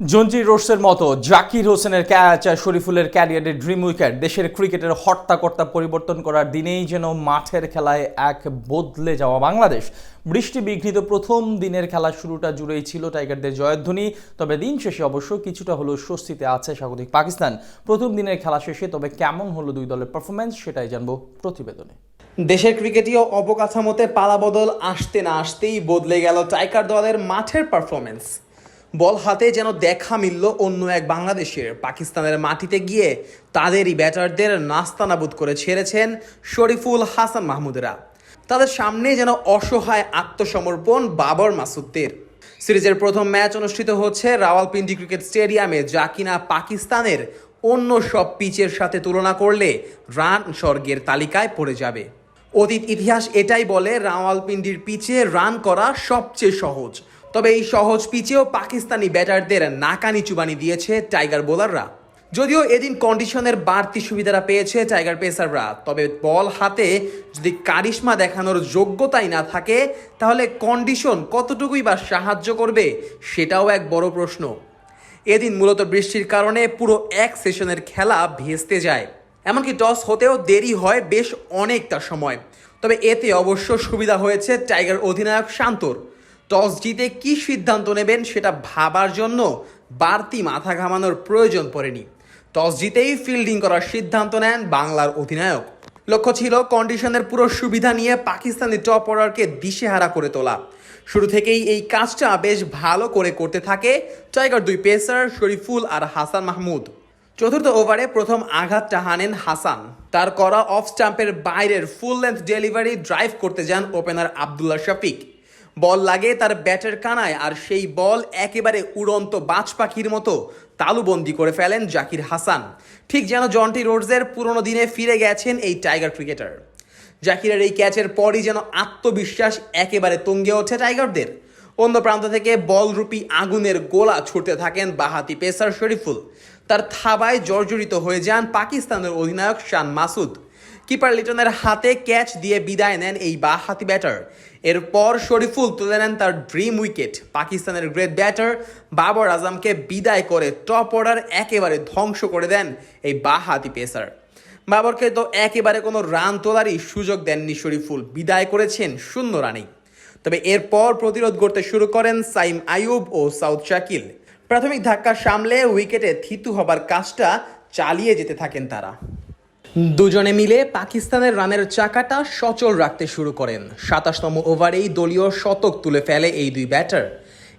জঞ্জি রোডসের মতো জাকির হোসেনের ক্যাচ আর শরীফুলের ক্যারিয়ারের ড্রিম উইকেট দেশের ক্রিকেটের হর্তাকর্তা পরিবর্তন করার দিনেই যেন মাঠের খেলায় এক বদলে যাওয়া বাংলাদেশ। বৃষ্টি বিঘ্নিত প্রথম দিনের খেলা শুরুটা জুড়েই ছিল টাইগারদের জয়ধ্বনি, তবে দিন শেষে অবশ্য কিছুটা হলো স্বস্তিতে আছে স্বাগতিক পাকিস্তান। প্রথম দিনের খেলা শেষে তবে কেমন হলো দুই দলের পারফরম্যান্স সেটাই জানবো প্রতিবেদনে। দেশের ক্রিকেটীয় অবকাঠামোতে পালাবদল আসতে না আসতেই বদলে গেল টাইগার দলের মাঠের পারফরম্যান্স। বল হাতে যেন দেখা মিলল অন্য এক বাংলাদেশের। পাকিস্তানের মাটিতে গিয়ে তাদেরই ব্যাটারদের নাস্তানাবুদ করে ছেড়েছেন শরীফুল, হাসান মাহমুদরা। তাদের সামনে যেন অসহায় আত্মসমর্পণ বাবর মাসুদদের। সিরিজের প্রথম ম্যাচ অনুষ্ঠিত হচ্ছে রাওয়ালপিন্ডি ক্রিকেট স্টেডিয়ামে, যা কিনা পাকিস্তানের অন্য সব পিচের সাথে তুলনা করলে রান স্বর্গের তালিকায় পড়ে যাবে। অতীত ইতিহাস এটাই বলে, রাওয়ালপিন্ডির পিচে রান করা সবচেয়ে সহজ। তবে এই সহজ পিচেও পাকিস্তানি ব্যাটারদের নাকানি চুবানি দিয়েছে টাইগার বোলাররা। যদিও এদিন কন্ডিশনের বাড়তি সুবিধাটা পেয়েছে টাইগার পেসাররা, তবে বল হাতে যদি কারিশমা দেখানোর যোগ্যতাই না থাকে, তাহলে কন্ডিশন কতটুকুই বা সাহায্য করবে সেটাও এক বড় প্রশ্ন। এদিন মূলত বৃষ্টির কারণে পুরো এক সেশনের খেলা ভেস্তে যায়, এমনকি টস হতেও দেরি হয় বেশ অনেকটা সময়। তবে এতে অবশ্য সুবিধা হয়েছে টাইগার অধিনায়ক শান্তর। টস জিতে কি সিদ্ধান্ত নেবেন সেটা ভাবার জন্য বাড়তি মাথা ঘামানোর প্রয়োজন পড়েনি। টস জিতেই ফিল্ডিং করার সিদ্ধান্ত নেন বাংলার অধিনায়ক। লক্ষ্য ছিল কন্ডিশনের পুরো সুবিধা নিয়ে পাকিস্তানি টপ অর্ডারকে দিশেহারা করে তোলা। শুরু থেকেই এই কাজটা বেশ ভালো করে করতে থাকে টাইগার দুই পেসার শরীফুল আর হাসান মাহমুদ। চতুর্থ ওভারে প্রথম আঘাতটা হানেন হাসান। তার করা অফ স্টাম্পের বাইরের ফুল লেন্থ ডেলিভারি ড্রাইভ করতে যান ওপেনার আবদুল্লাহ শফিক। বল লাগে তার ব্যাটের কানায়, আর সেই বল একেবারে উড়ন্ত বাজ পাখির মতো তালুবন্দি করে ফেলেন জাকির হাসান। ঠিক যেন জন্টি রোডসের পুরনো দিনে ফিরে গেছেন এই টাইগার ক্রিকেটার। জাকিরের এই ক্যাচের পরই যেন আত্মবিশ্বাস একেবারে তুঙ্গে ওঠে টাইগারদের। অন্য প্রান্ত থেকে বলরূপী আগুনের গোলা ছুটতে থাকেন বাঁহাতি পেসার শরীফুল। তার থাবায় জর্জরিত হয়ে যান পাকিস্তানের অধিনায়ক শান মাসুদ। কিপার লিটনের হাতে ক্যাচ দিয়ে বিদায় নেন এই বাঁহাতি ব্যাটার। এরপর শরীফুল তুলে নেন তার ড্রিম উইকেট। পাকিস্তানের গ্রেট ব্যাটার বাবর আজমকে বিদায় করে টপ অর্ডার একেবারে ধ্বংস করে দেন এই বাঁহাতি পেসার। বাবরকে তো একেবারে কোনো রান তোলারই সুযোগ দেননি শরীফুল, বিদায় করেছেন 0 রানেই। তবে এরপর প্রতিরোধ করতে শুরু করেন সাইম আইয়ুব ও সাউদ শাকিল। প্রাথমিক ধাক্কা সামলে উইকেটে থিতু হবার কাজটা চালিয়ে যেতে থাকেন তারা। দুজনে মিলে পাকিস্তানের রানের চাকাটা সচল রাখতে শুরু করেন। 27তম ওভারেই দলীয় শতক তুলে ফেলে এই দুই ব্যাটার।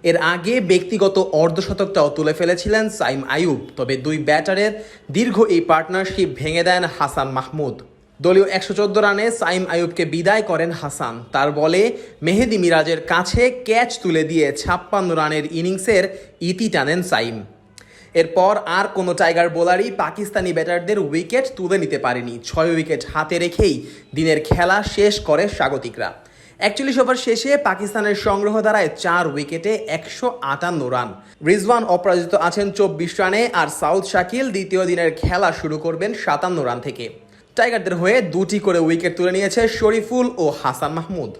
এর আগে ব্যক্তিগত অর্ধশতকটাও তুলে ফেলেছিলেন সাইম আইয়ুব। তবে দুই ব্যাটারের দীর্ঘ এই পার্টনারশিপ ভেঙে দেন হাসান মাহমুদ। দলীয় 114 রানে সাইম আইয়ুবকে বিদায় করেন হাসান। তার বলে মেহেদি মিরাজের কাছে ক্যাচ তুলে দিয়ে 56 রানের ইনিংসের ইতি টানেন সাইম। এরপর আর কোনো টাইগার বোলারই পাকিস্তানি ব্যাটারদের উইকেট তুলে নিতে পারেনি। 6 উইকেট হাতে রেখেই দিনের খেলা শেষ করে স্বাগতিকরা। 41 ওভার শেষে পাকিস্তানের সংগ্রহ দাঁড়ায় 4 উইকেটে 158 রান। রিজওয়ান অপরাজিত আছেন 24 রানে, আর সাউদ শাকিল দ্বিতীয় দিনের খেলা শুরু করবেন 57 রান থেকে। টাইগারদের হয়ে 2টি করে উইকেট তুলে নিয়েছে শরীফুল ও হাসান মাহমুদ।